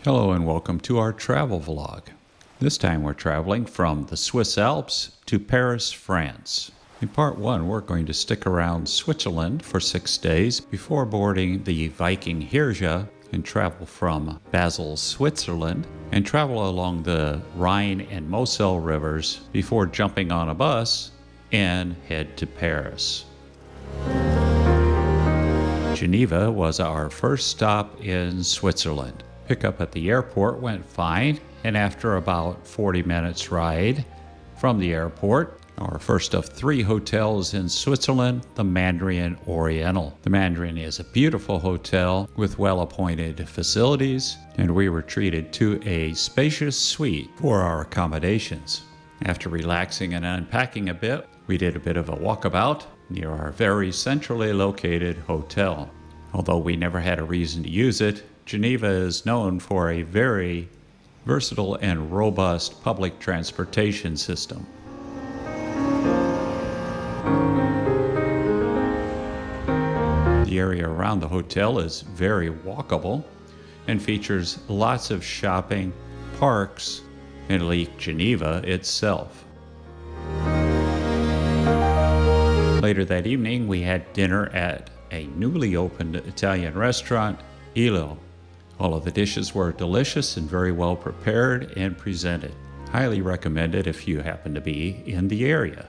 Hello and welcome to our travel vlog. This time we're traveling from the Swiss Alps to Paris, France. In part 1, we're going to stick around Switzerland for 6 days before boarding the Viking Herja and travel from Basil, Switzerland, and travel along the Rhine and Moselle rivers before jumping on a bus and head to Paris. Geneva was our first stop in Switzerland. Pickup at the airport went fine, and after about 40 minutes ride from the airport, our first of 3 hotels in Switzerland, the Mandarin Oriental. The Mandarin is a beautiful hotel with well-appointed facilities, and we were treated to a spacious suite for our accommodations. After relaxing and unpacking a bit, we did a bit of a walkabout near our very centrally located hotel. Although we never had a reason to use it, Geneva is known for a very versatile and robust public transportation system. The area around the hotel is very walkable and features lots of shopping, parks, and Lake Geneva itself. Later that evening, we had dinner at a newly opened Italian restaurant, Illo. All of the dishes were delicious and very well prepared and presented. Highly recommended if you happen to be in the area.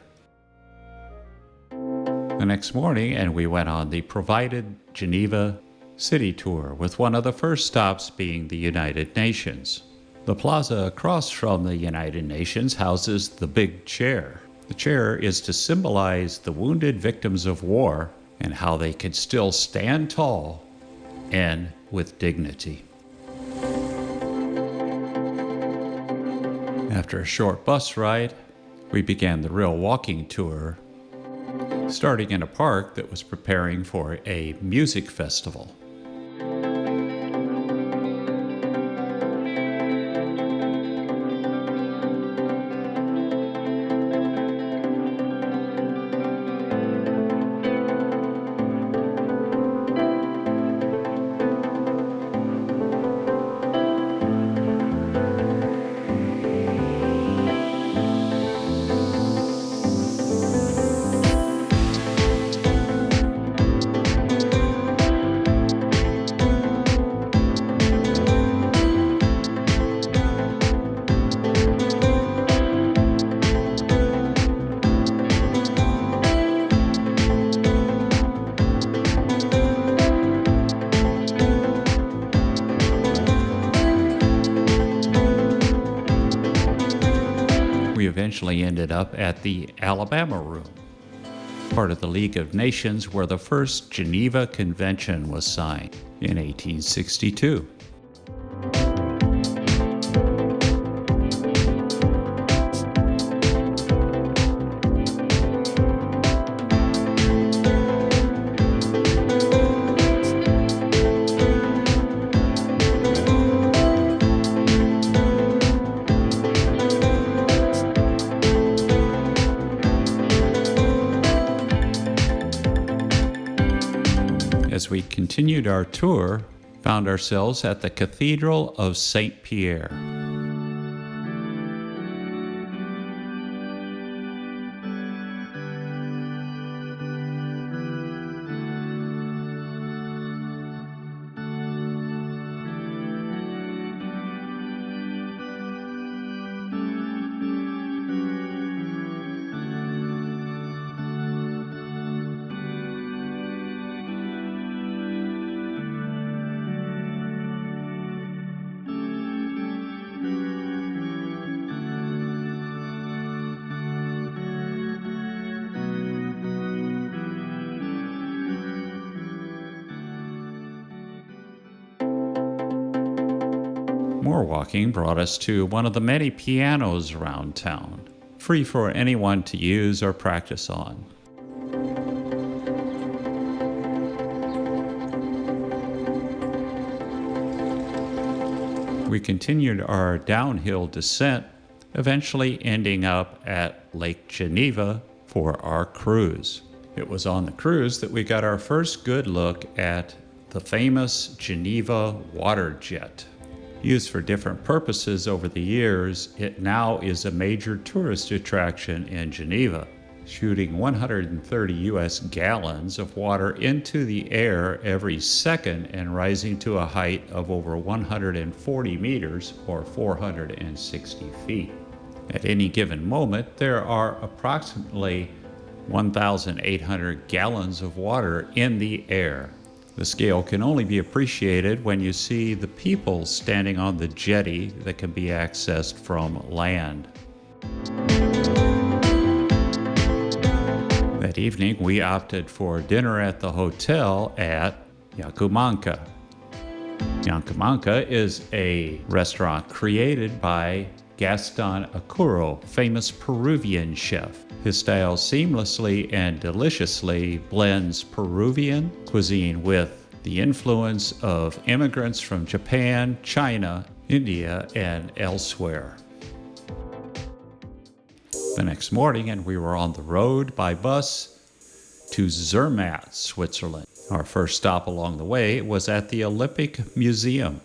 The next morning, and we went on the provided Geneva city tour, with one of the first stops being the United Nations. The plaza across from the United Nations houses the Big Chair. The chair is to symbolize the wounded victims of war and how they could still stand tall and with dignity. After a short bus ride, we began the real walking tour, starting in a park that was preparing for a music festival. We eventually ended up at the Alabama Room, part of the League of Nations where the first Geneva Convention was signed in 1862. As we continued our tour, found ourselves at the Cathedral of St. Pierre. More walking brought us to one of the many pianos around town, free for anyone to use or practice on. We continued our downhill descent, eventually ending up at Lake Geneva for our cruise. It was on the cruise that we got our first good look at the famous Geneva water jet. Used for different purposes over the years, it now is a major tourist attraction in Geneva, shooting 130 US gallons of water into the air every second and rising to a height of over 140 meters or 460 feet. At any given moment, there are approximately 1,800 gallons of water in the air. The scale can only be appreciated when you see the people standing on the jetty that can be accessed from land. That evening, we opted for dinner at the hotel at Yacumanca. Yacumanca is a restaurant created by Gaston Acuro, famous Peruvian chef. His style seamlessly and deliciously blends Peruvian cuisine with the influence of immigrants from Japan, China, India, and elsewhere. The next morning, and we were on the road by bus to Zermatt, Switzerland. Our first stop along the way was at the Olympic Museum.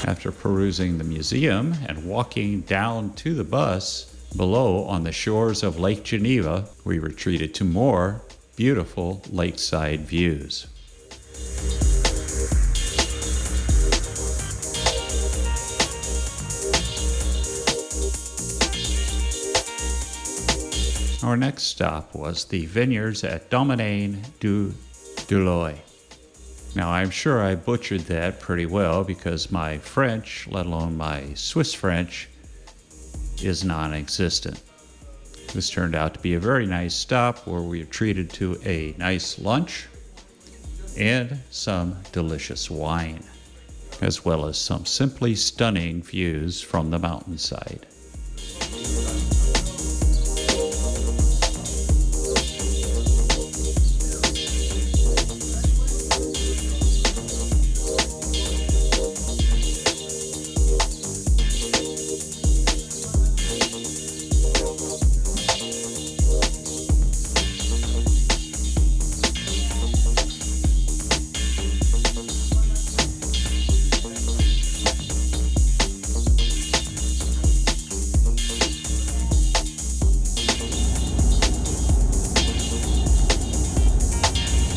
After perusing the museum and walking down to the bus, below on the shores of Lake Geneva, we were treated to more beautiful lakeside views. Our next stop was the vineyards at Domaine du Douloy. Now, I'm sure I butchered that pretty well because my French, let alone my Swiss French, is non-existent. This turned out to be a very nice stop where we were treated to a nice lunch and some delicious wine, as well as some simply stunning views from the mountainside.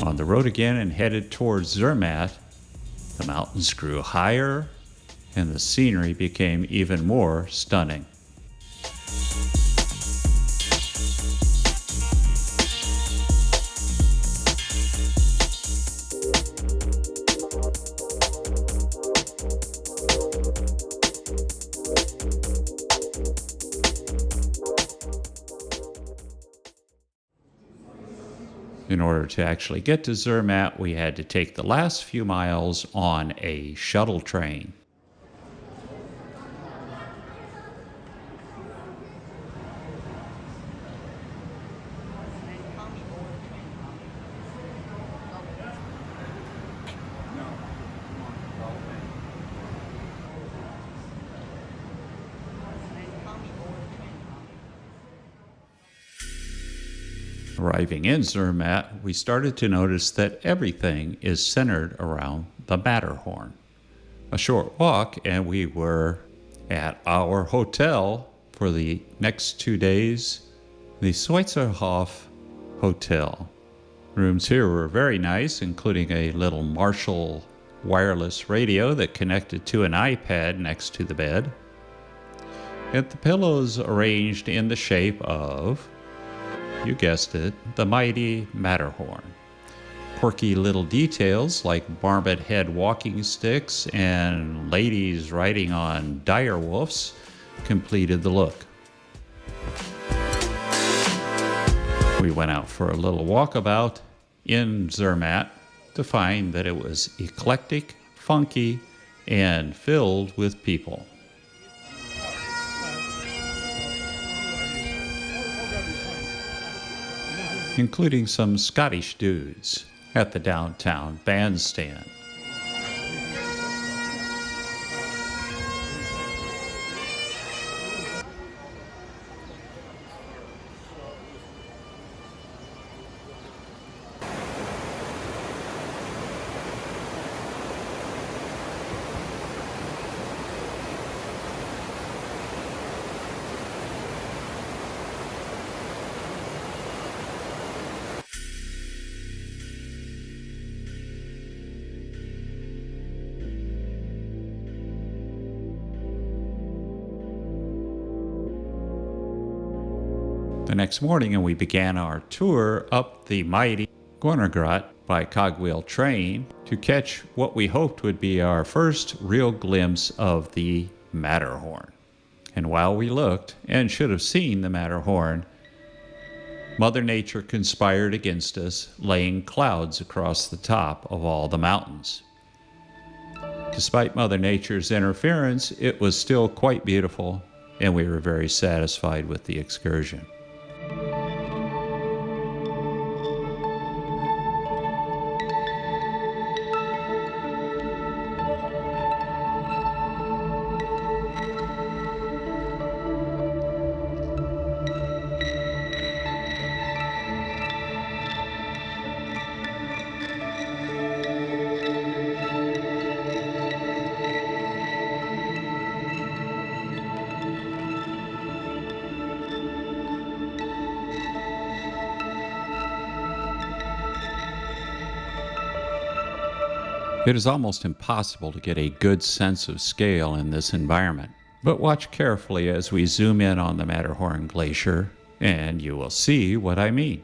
On the road again and headed towards Zermatt, the mountains grew higher and the scenery became even more stunning. In order to actually get to Zermatt, we had to take the last few miles on a shuttle train. Arriving in Zermatt, we started to notice that everything is centered around the Matterhorn. A short walk, and we were at our hotel for the next 2 days, the Schweizerhof Hotel. Rooms here were very nice, including a little Marshall wireless radio that connected to an iPad next to the bed, and the pillows arranged in the shape of, you guessed it, the mighty Matterhorn. Quirky little details like marmot head walking sticks and ladies riding on dire wolves completed the look. We went out for a little walkabout in Zermatt to find that it was eclectic, funky, and filled with people. Including some Scottish dudes at the downtown bandstand. The next morning, and we began our tour up the mighty Gornergrat by cogwheel train to catch what we hoped would be our first real glimpse of the Matterhorn. And while we looked, and should have seen the Matterhorn, Mother Nature conspired against us, laying clouds across the top of all the mountains. Despite Mother Nature's interference, it was still quite beautiful, and we were very satisfied with the excursion. It is almost impossible to get a good sense of scale in this environment, but watch carefully as we zoom in on the Matterhorn Glacier, and you will see what I mean.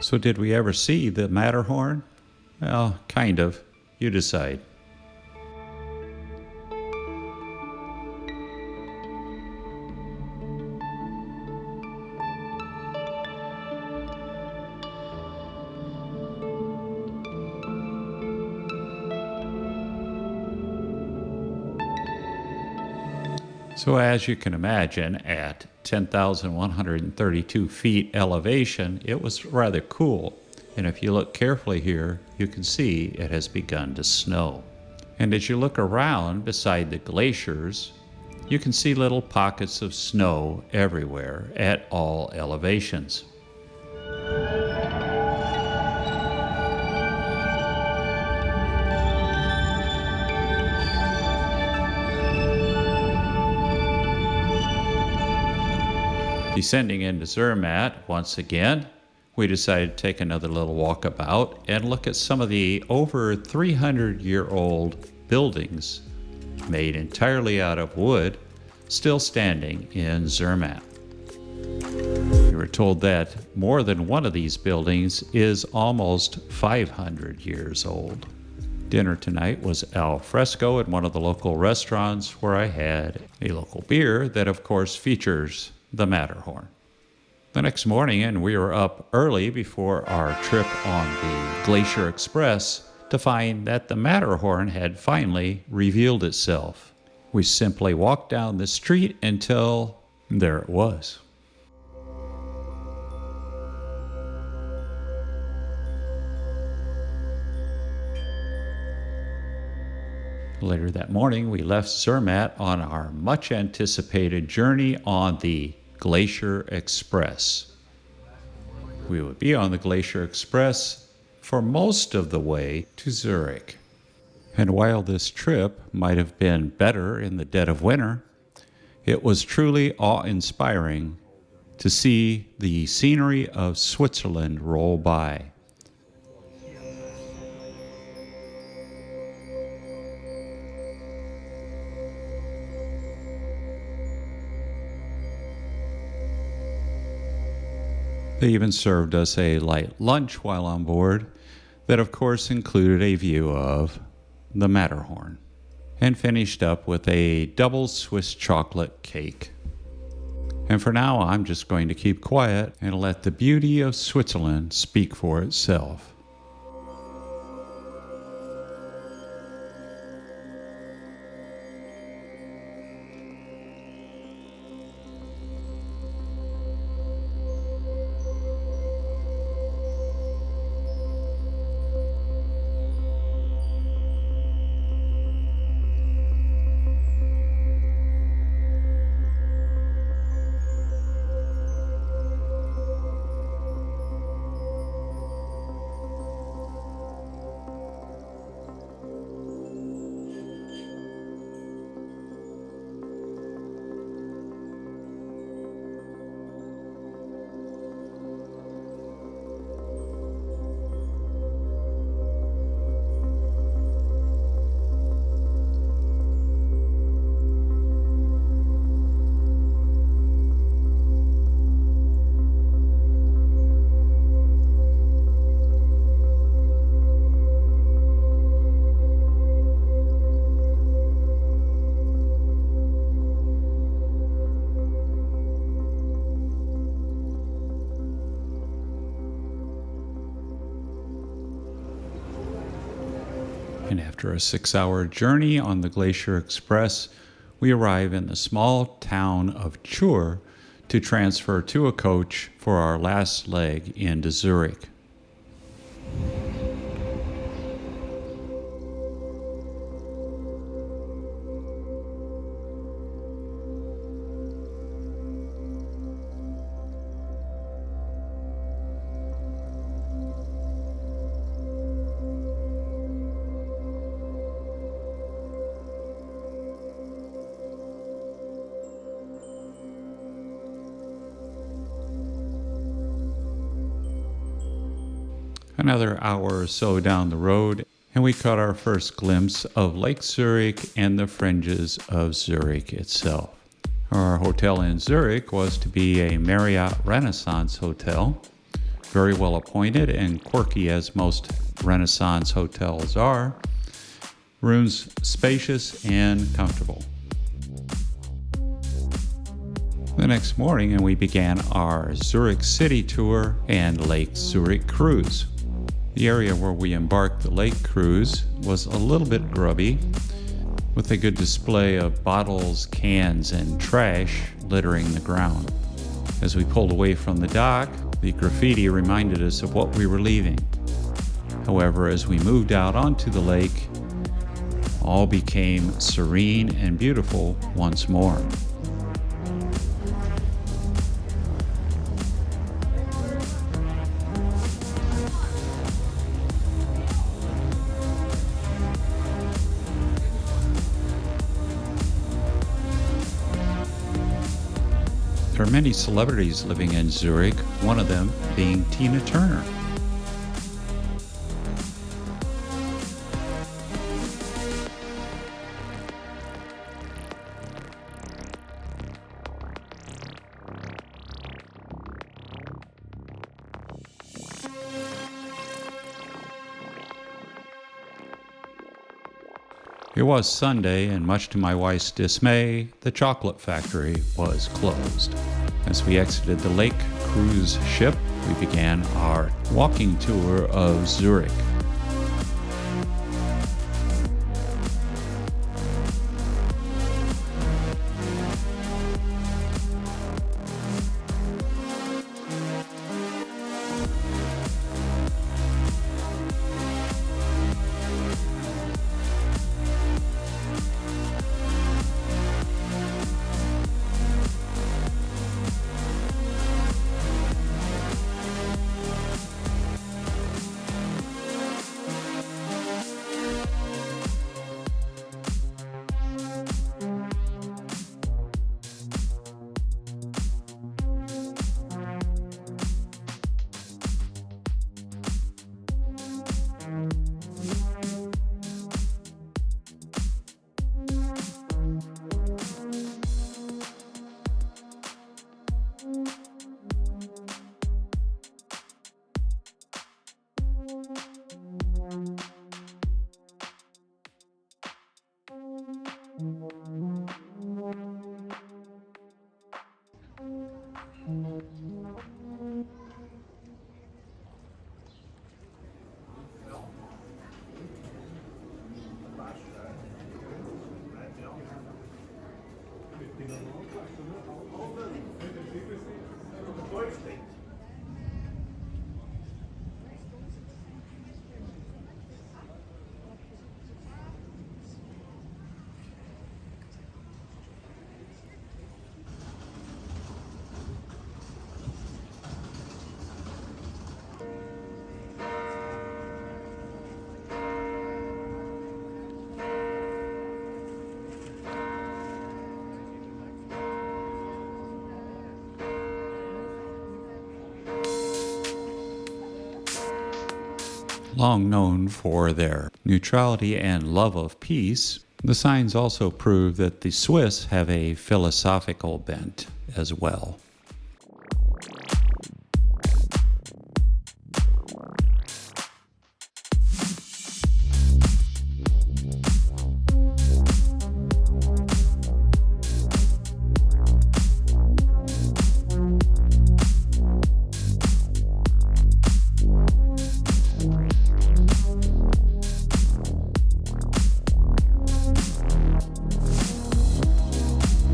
So did we ever see the Matterhorn? Well, kind of. You decide. So as you can imagine, at 10,132 feet elevation, it was rather cool. And if you look carefully here, you can see it has begun to snow. And as you look around beside the glaciers, you can see little pockets of snow everywhere at all elevations. Descending into Zermatt once again, we decided to take another little walkabout and look at some of the over 300-year-old buildings made entirely out of wood still standing in Zermatt. We were told that more than one of these buildings is almost 500 years old. Dinner tonight was al fresco at one of the local restaurants where I had a local beer that of course features the Matterhorn. The next morning, and we were up early before our trip on the Glacier Express to find that the Matterhorn had finally revealed itself. We simply walked down the street until There it was. Later that morning, we left Zermatt on our much-anticipated journey on the Glacier Express. We would be on the Glacier Express for most of the way to Zurich. And while this trip might have been better in the dead of winter, it was truly awe-inspiring to see the scenery of Switzerland roll by. They even served us a light lunch while on board that of course included a view of the Matterhorn, and finished up with a double Swiss chocolate cake. And for now, I'm just going to keep quiet and let the beauty of Switzerland speak for itself. And after a 6-hour journey on the Glacier Express, we arrive in the small town of Chur to transfer to a coach for our last leg into Zurich. Another hour or so down the road, and we caught our first glimpse of Lake Zurich and the fringes of Zurich itself. Our hotel in Zurich was to be a Marriott Renaissance hotel, very well appointed and quirky as most Renaissance hotels are. Rooms spacious and comfortable. The next morning, and we began our Zurich city tour and Lake Zurich cruise. The area where we embarked the lake cruise was a little bit grubby, with a good display of bottles, cans, and trash littering the ground. As we pulled away from the dock, the graffiti reminded us of what we were leaving. However, as we moved out onto the lake, all became serene and beautiful once more. There are many celebrities living in Zurich, one of them being Tina Turner. It was Sunday, and much to my wife's dismay, the chocolate factory was closed. As we exited the lake cruise ship, we began our walking tour of Zurich. Long known for their neutrality and love of peace, the signs also prove that the Swiss have a philosophical bent as well.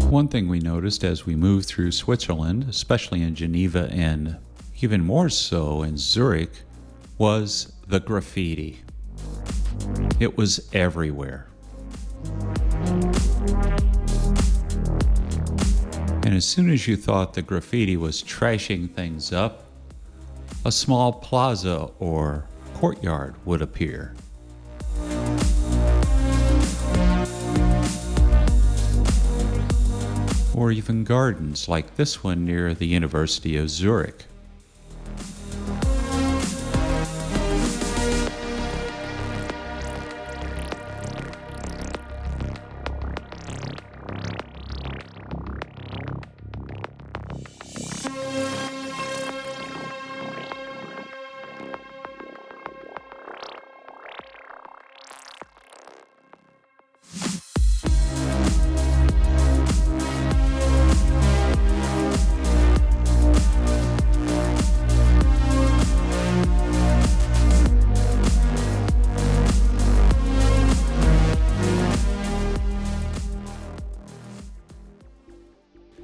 One thing we noticed as we moved through Switzerland, especially in Geneva and even more so in Zurich, was the graffiti. It was everywhere. And as soon as you thought the graffiti was trashing things up, a small plaza or courtyard would appear. Or even gardens like this one near the University of Zurich.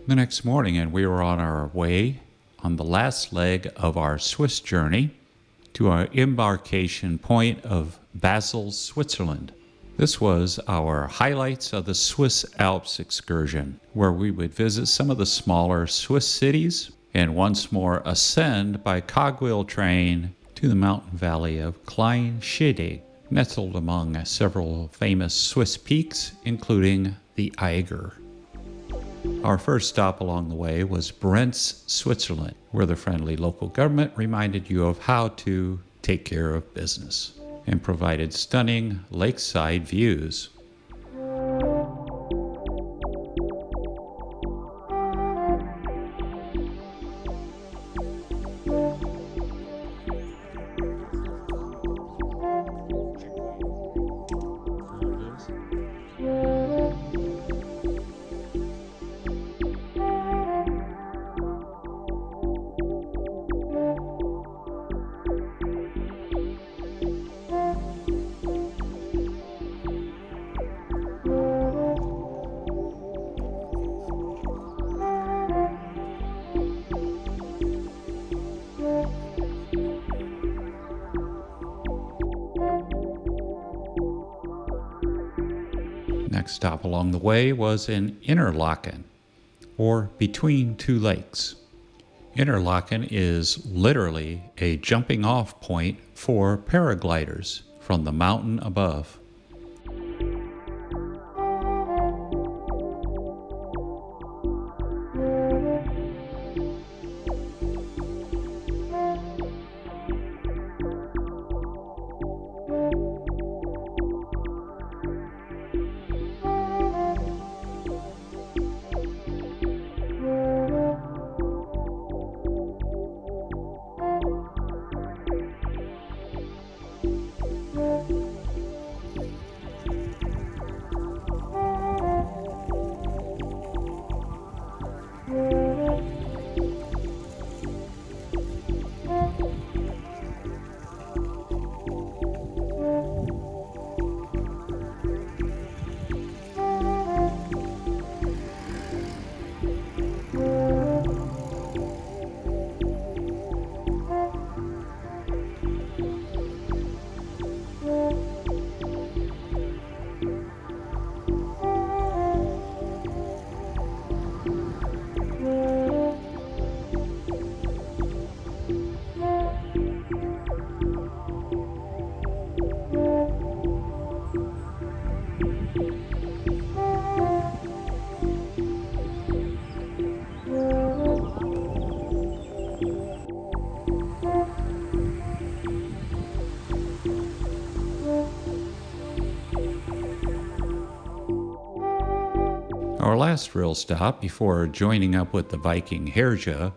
The next morning, and we were on our way on the last leg of our Swiss journey to our embarkation point of Basil, Switzerland. This was our highlights of the Swiss Alps excursion, where we would visit some of the smaller Swiss cities and once more ascend by cogwheel train to the mountain valley of Klein Scheidegg, nestled among several famous Swiss peaks, including the Eiger. Our first stop along the way was Breisach, Switzerland, where the friendly local government reminded you of how to take care of business and provided stunning lakeside views. Next stop along the way was in Interlaken, or between two lakes. Interlaken is literally a jumping off point for paragliders from the mountain above. last real stop before joining up with the Viking Herja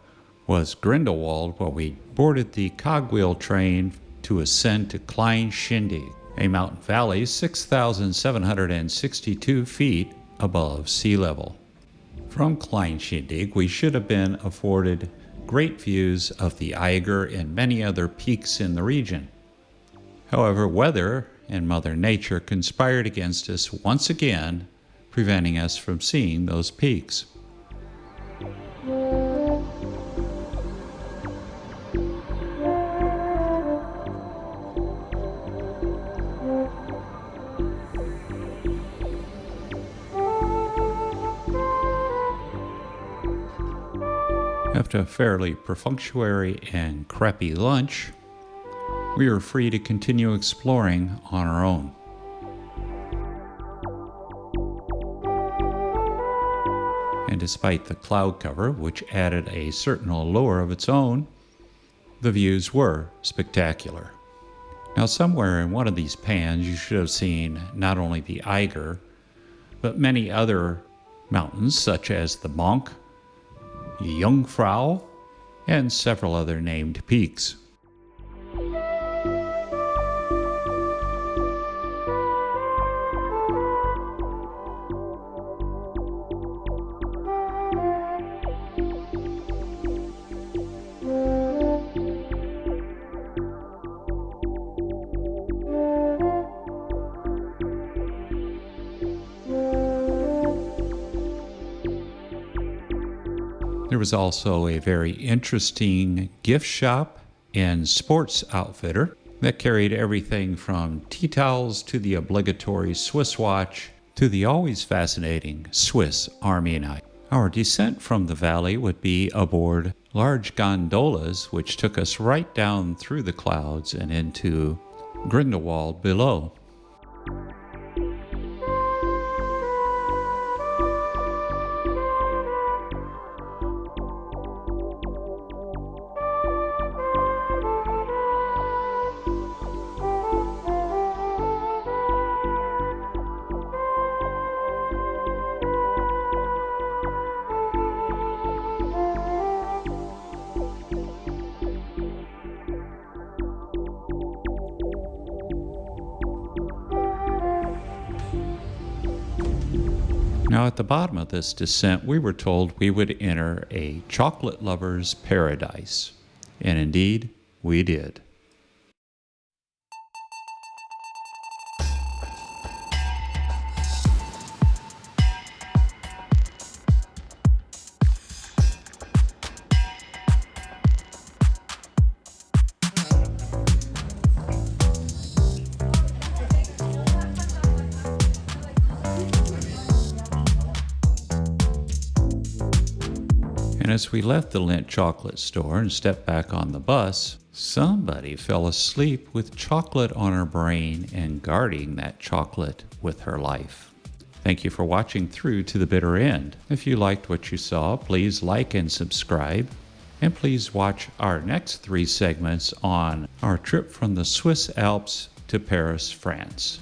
was Grindelwald, where we boarded the cogwheel train to ascend to Klein Shindig, a mountain valley 6,762 feet above sea level. From Klein Shindig, we should have been afforded great views of the Eiger and many other peaks in the region. However, weather and Mother Nature conspired against us once again, preventing us from seeing those peaks. After a fairly perfunctory and crappy lunch, we were free to continue exploring on our own. And despite the cloud cover, which added a certain allure of its own, the views were spectacular. Now, somewhere in one of these pans, you should have seen not only the Eiger, but many other mountains such as the Monk, Jungfrau, and several other named peaks. There was also a very interesting gift shop and sports outfitter that carried everything from tea towels to the obligatory Swiss watch to the always fascinating Swiss Army knife. Our descent from the valley would be aboard large gondolas, which took us right down through the clouds and into Grindelwald below. Now, at the bottom of this descent, we were told we would enter a chocolate lover's paradise. And indeed, we did. And as we left the Lindt chocolate store and stepped back on the bus, somebody fell asleep with chocolate on her brain and guarding that chocolate with her life. Thank you for watching through to the bitter end. If you liked what you saw, please like and subscribe. And please watch our next 3 segments on our trip from the Swiss Alps to Paris, France.